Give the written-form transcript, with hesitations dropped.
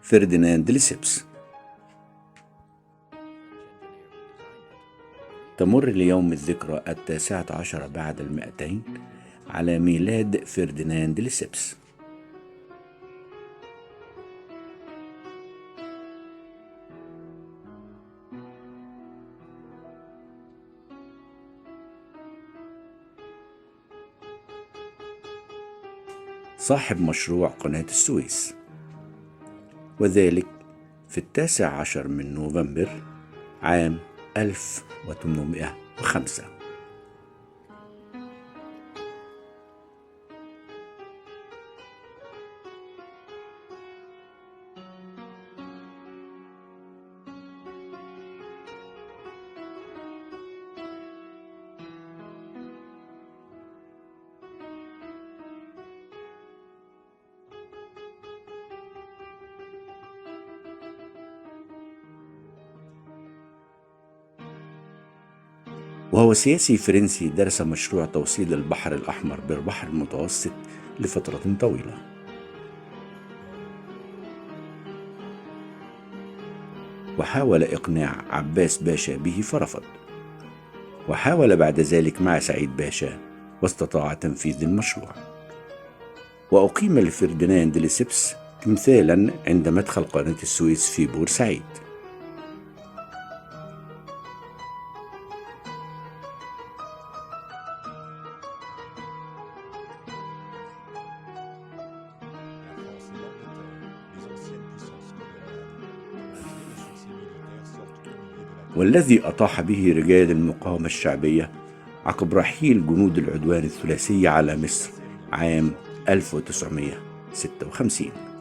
فرديناند ليسيبس. تمر اليوم الذكرى 19 بعد 200 على ميلاد فرديناند ليسيبس. صاحب مشروع قناة السويس، وذلك في 19 من نوفمبر عام 1805. وهو سياسي فرنسي درس مشروع توصيل البحر الأحمر بالبحر المتوسط لفترة طويلة، وحاول إقناع عباس باشا به فرفض، وحاول بعد ذلك مع سعيد باشا واستطاع تنفيذ المشروع. وأقيم لفرديناند ليسيبس تمثالا عند مدخل قناة السويس في بورسعيد. والذي أطاح به رجال المقاومة الشعبية عقب رحيل جنود العدوان الثلاثي على مصر عام 1956.